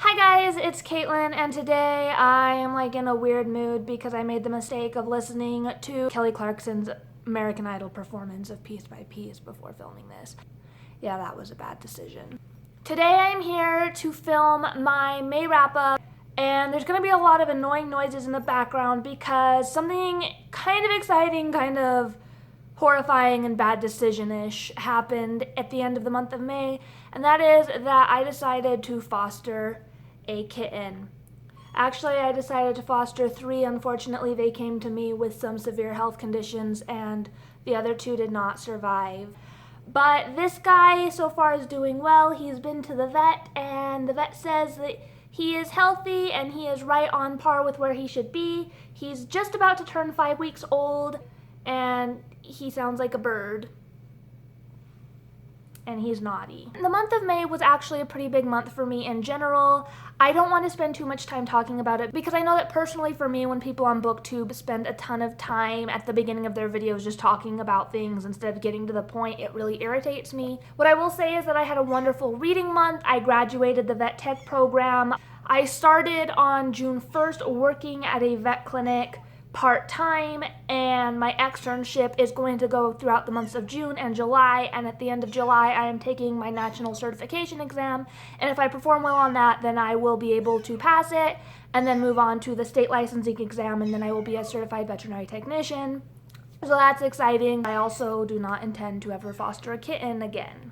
Hi guys, it's Caitlin, and today I am in a weird mood because I made the mistake of listening to Kelly Clarkson's American Idol performance of Piece by Piece before filming this. Yeah, that was a bad decision. Today I'm here to film my May wrap-up, and there's gonna be a lot of annoying noises in the background because something kind of exciting, kind of horrifying and bad decision-ish happened at the end of the month of May, and that is that I decided to foster a kitten. Actually, I decided to foster 3. Unfortunately, they came to me with some severe health conditions and the other 2 did not survive. But this guy so far is doing well. He's been to the vet and the vet says that he is healthy and he is right on par with where he should be. He's just about to turn 5 weeks old and he sounds like a bird. And he's naughty. The month of May was actually a pretty big month for me in general. I don't want to spend too much time talking about it because I know that personally for me, when people on BookTube spend a ton of time at the beginning of their videos just talking about things instead of getting to the point, it really irritates me. What I will say is that I had a wonderful reading month. I graduated the vet tech program. I started on June 1st working at a vet clinic part-time, and my externship is going to go throughout the months of June and July, and at the end of July I am taking my national certification exam, and if I perform well on that then I will be able to pass it and then move on to the state licensing exam, and then I will be a certified veterinary technician. So that's exciting. I also do not intend to ever foster a kitten again.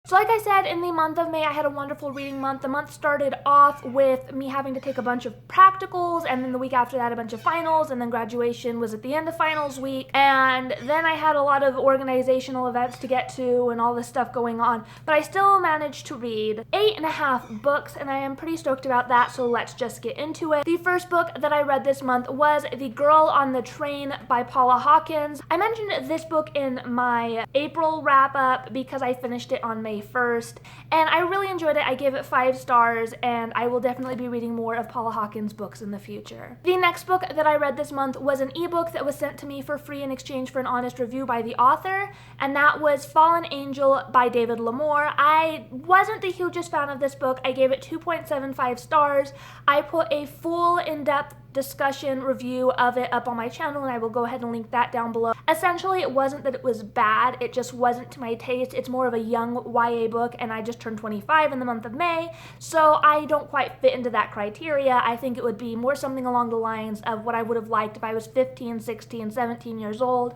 So like I said, in the month of May, I had a wonderful reading month. The month started off with me having to take a bunch of practicals, and then the week after that a bunch of finals, and then graduation was at the end of finals week, and then I had a lot of organizational events to get to and all this stuff going on, but I still managed to read 8.5 books, and I am pretty stoked about that, so let's just get into it. The first book that I read this month was The Girl on the Train by Paula Hawkins. I mentioned this book in my April wrap-up because I finished it on May 1st, and I really enjoyed it. I gave it 5 stars, and I will definitely be reading more of Paula Hawkins books in the future. The next book that I read this month was an ebook that was sent to me for free in exchange for an honest review by the author, and that was Fallen Angel by David Lamore. I wasn't the hugest fan of this book. I gave it 2.75 stars. I put a full in-depth discussion review of it up on my channel, and I will go ahead and link that down below. Essentially, it wasn't that it was bad, it just wasn't to my taste. It's more of a young YA book, and I just turned 25 in the month of May, so I don't quite fit into that criteria. I think it would be more something along the lines of what I would have liked if I was 15, 16, 17 years old.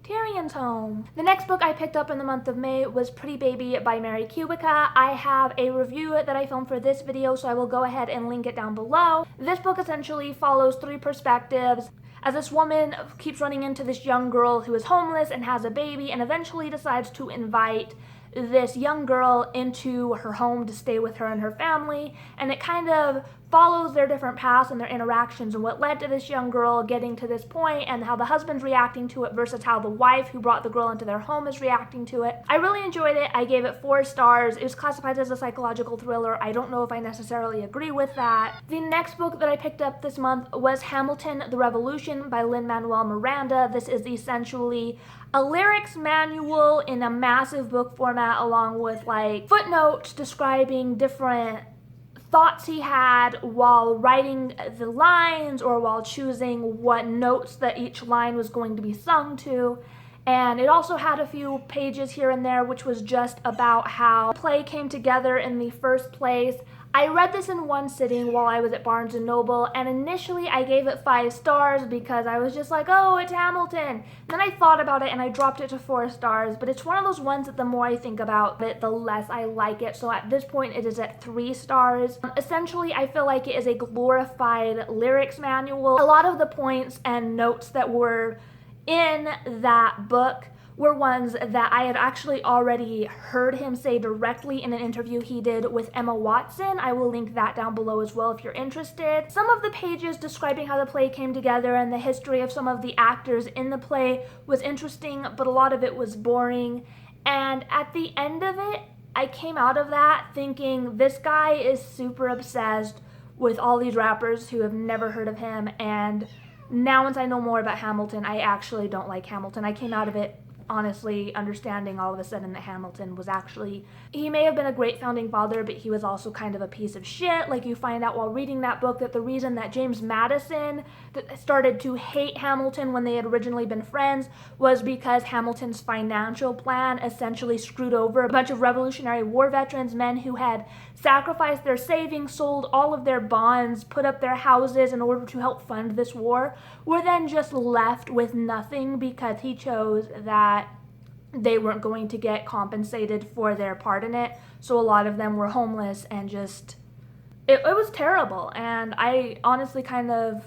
Tyrion's Home. The next book I picked up in the month of May was Pretty Baby by Mary Kubica. I have a review that I filmed for this video, so I will go ahead and link it down below. This book essentially follows 3 perspectives as this woman keeps running into this young girl who is homeless and has a baby, and eventually decides to invite this young girl into her home to stay with her and her family, and it kind of follows their different paths and their interactions and what led to this young girl getting to this point, and how the husband's reacting to it versus how the wife who brought the girl into their home is reacting to it. I really enjoyed it. I gave it 4 stars. It was classified as a psychological thriller. I don't know if I necessarily agree with that. The next book that I picked up this month was Hamilton: The Revolution by Lin-Manuel Miranda. This is essentially a lyrics manual in a massive book format, along with footnotes describing different thoughts he had while writing the lines or while choosing what notes that each line was going to be sung to. And it also had a few pages here and there which was just about how the play came together in the first place. I read this in one sitting while I was at Barnes & Noble, and initially I gave it 5 stars because I was just like, oh, it's Hamilton. And then I thought about it and I dropped it to 4 stars, but it's one of those ones that the more I think about it, the less I like it. So at this point it is at 3 stars. Essentially, I feel like it is a glorified lyrics manual. A lot of the points and notes that were in that book were ones that I had actually already heard him say directly in an interview he did with Emma Watson. I will link that down below as well if you're interested. Some of the pages describing how the play came together and the history of some of the actors in the play was interesting, but a lot of it was boring. And at the end of it, I came out of that thinking this guy is super obsessed with all these rappers who have never heard of him, and now once I know more about Hamilton, I actually don't like Hamilton. I came out of it honestly understanding all of a sudden that Hamilton was actually, he may have been a great founding father, but he was also kind of a piece of shit. Like, you find out while reading that book that the reason that James Madison started to hate Hamilton when they had originally been friends was because Hamilton's financial plan essentially screwed over a bunch of Revolutionary War veterans, men who had sacrificed their savings, sold all of their bonds, put up their houses in order to help fund this war, were then just left with nothing because he chose that they weren't going to get compensated for their part in it. So a lot of them were homeless and just, it was terrible. And I honestly kind of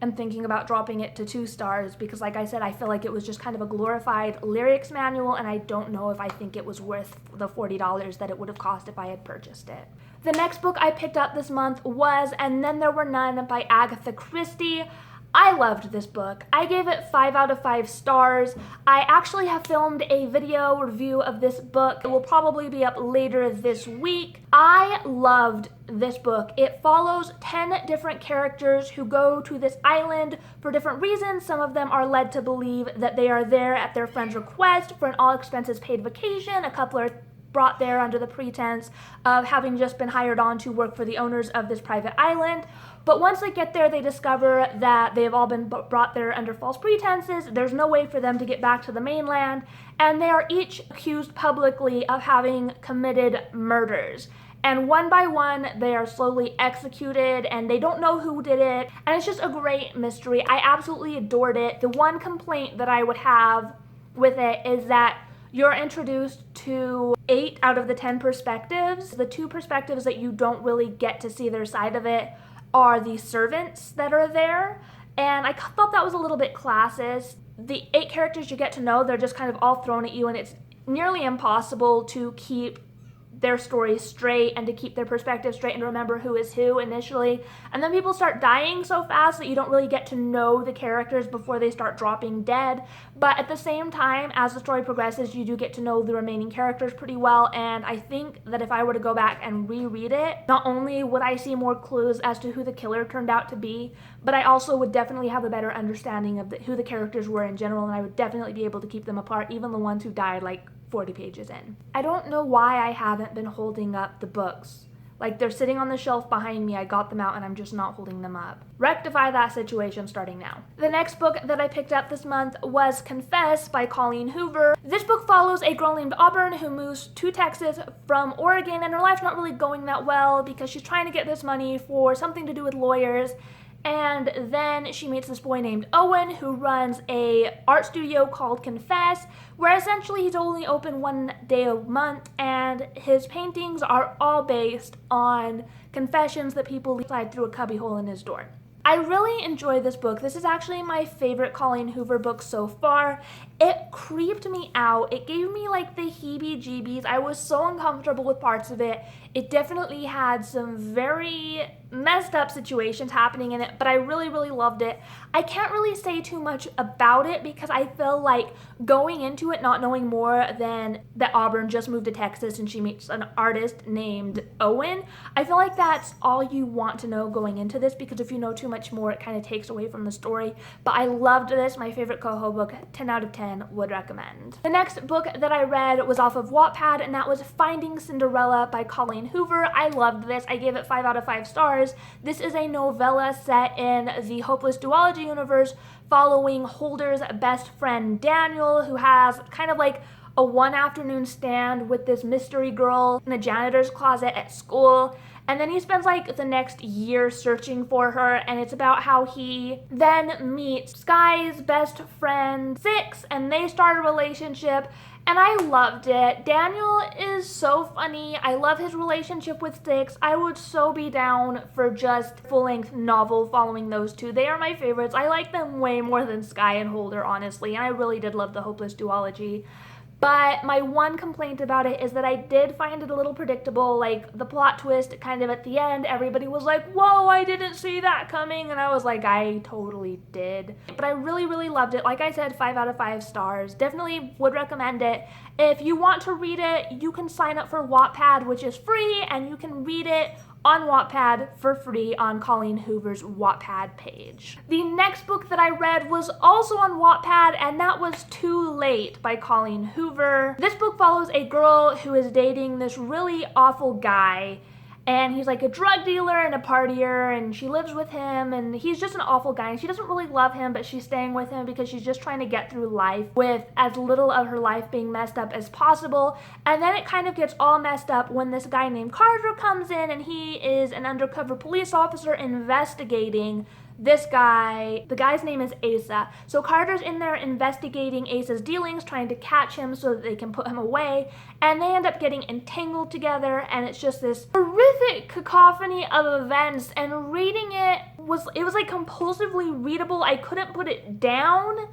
am thinking about dropping it to 2 stars because, like I said, I feel like it was just kind of a glorified lyrics manual, and I don't know if I think it was worth the $40 that it would have cost if I had purchased it. The next book I picked up this month was And Then There Were None by Agatha Christie. I loved this book. I gave it 5 out of 5 stars. I actually have filmed a video review of this book. It will probably be up later this week. I loved this book. It follows 10 different characters who go to this island for different reasons. Some of them are led to believe that they are there at their friend's request for an all-expenses-paid vacation. A couple are brought there under the pretense of having just been hired on to work for the owners of this private island. But once they get there, they discover that they have all been brought there under false pretenses. There's no way for them to get back to the mainland, and they are each accused publicly of having committed murders. And one by one, they are slowly executed, and they don't know who did it. And it's just a great mystery. I absolutely adored it. The one complaint that I would have with it is that you're introduced to 8 out of the 10 perspectives. The 2 perspectives that you don't really get to see their side of it are the servants that are there, and I thought that was a little bit classist. The 8 characters you get to know, they're just kind of all thrown at you, and it's nearly impossible to keep their stories straight and to keep their perspective straight and to remember who is who initially. And then people start dying so fast that you don't really get to know the characters before they start dropping dead. But at the same time, as the story progresses, you do get to know the remaining characters pretty well. And I think that if I were to go back and reread it, not only would I see more clues as to who the killer turned out to be, but I also would definitely have a better understanding of who the characters were in general, and I would definitely be able to keep them apart, even the ones who died like 40 pages in. I don't know why I haven't been holding up the books. Like, they're sitting on the shelf behind me, I got them out, and I'm just not holding them up. Rectify that situation starting now. The next book that I picked up this month was Confess by Colleen Hoover. This book follows a girl named Auburn who moves to Texas from Oregon, and her life's not really going that well because she's trying to get this money for something to do with lawyers. And then she meets this boy named Owen who runs a art studio called Confess, where essentially he's only open 1 day a month, and his paintings are all based on confessions that people slide through a cubbyhole in his door. I really enjoyed this book. This is actually my favorite Colleen Hoover book so far. It creeped me out. It gave me like the heebie-jeebies. I was so uncomfortable with parts of it. It definitely had some very messed up situations happening in it, but I really, really loved it. I can't really say too much about it because I feel like going into it not knowing more than that Auburn just moved to Texas and she meets an artist named Owen, I feel like that's all you want to know going into this, because if you know too much more, it kind of takes away from the story. But I loved this. My favorite Coho book, 10 out of 10, would recommend. The next book that I read was off of Wattpad, and that was Finding Cinderella by Colleen Hoover. I loved this. I gave it 5 out of 5 stars. This is a novella set in the Hopeless Duology universe following Holder's best friend Daniel, who has kind of like a one afternoon stand with this mystery girl in the janitor's closet at school. And then he spends like the next year searching for her, and it's about how he then meets Sky's best friend, Six, and they start a relationship, and I loved it. Daniel is so funny. I love his relationship with Six. I would so be down for just full-length novel following those two. They are my favorites. I like them way more than Sky and Holder, honestly, and I really did love the Hopeless Duology. But my one complaint about it is that I did find it a little predictable. Like, the plot twist kind of at the end, everybody was like, whoa, I didn't see that coming. And I was like, I totally did. But I really, really loved it. Like I said, 5 out of 5 stars. Definitely would recommend it. If you want to read it, you can sign up for Wattpad, which is free, and you can read it on Wattpad for free on Colleen Hoover's Wattpad page. The next book that I read was also on Wattpad, and that was Too Late by Colleen Hoover. This book follows a girl who is dating this really awful guy, and he's like a drug dealer and a partier, and she lives with him, and he's just an awful guy, and she doesn't really love him, but she's staying with him because she's just trying to get through life with as little of her life being messed up as possible. And then it kind of gets all messed up when this guy named Carter comes in, and he is an undercover police officer investigating this guy. The guy's name is Asa. So Carter's in there investigating Asa's dealings, trying to catch him so that they can put him away, and they end up getting entangled together, and it's just this horrific cacophony of events, and reading it was like compulsively readable. I couldn't put it down,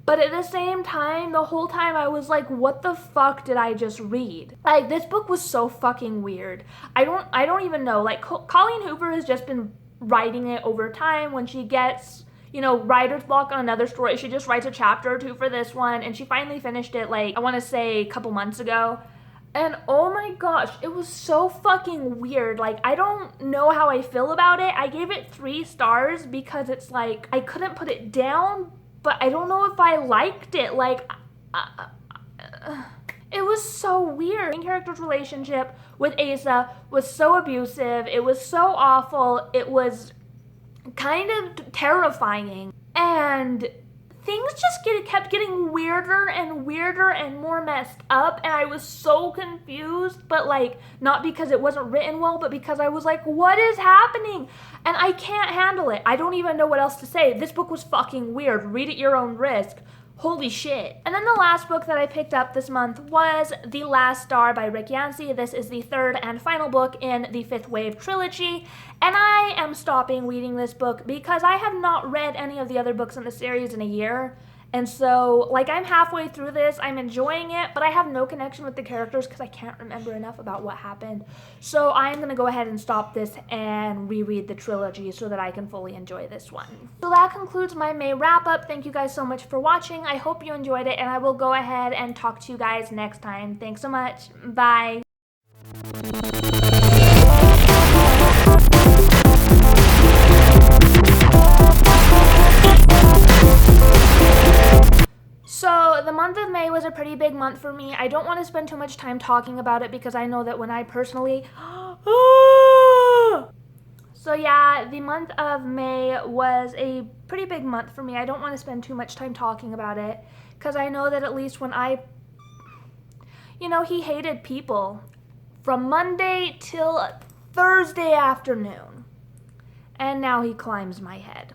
but at the same time, the whole time I was like, what the fuck did I just read? Like, this book was so fucking weird. I don't even know. Like, Colleen Hoover has just been writing it over time. When she gets, writer's block on another story, she just writes a chapter or two for this one, and she finally finished it, like, I want to say a couple months ago. And oh my gosh, it was so fucking weird. Like, I don't know how I feel about it. I gave it 3 stars because it's like, I couldn't put it down, but I don't know if I liked it. Like, it was so weird. The main character's relationship with Asa was so abusive. It was so awful. It was kind of terrifying. And things just kept getting weirder and weirder and more messed up. And I was so confused, but like, not because it wasn't written well, but because I was like, what is happening? And I can't handle it. I don't even know what else to say. This book was fucking weird. Read at your own risk. Holy shit. And then the last book that I picked up this month was The Last Star by Rick Yancey. This is the 3rd and final book in the 5th Wave trilogy, and I am stopping reading this book because I have not read any of the other books in the series in a year. And so, like, I'm halfway through this, I'm enjoying it, but I have no connection with the characters because I can't remember enough about what happened. So I'm going to go ahead and stop this and reread the trilogy so that I can fully enjoy this one. So that concludes my May wrap-up. Thank you guys so much for watching. I hope you enjoyed it, and I will go ahead and talk to you guys next time. Thanks so much. Bye. So the month of May was a pretty big month for me. I don't want to spend too much time talking about it because I know that when I personally... So yeah, the month of May was a pretty big month for me. I don't want to spend too much time talking about it because I know that at least when he hated people from Monday till Thursday afternoon. And now he climbs my head.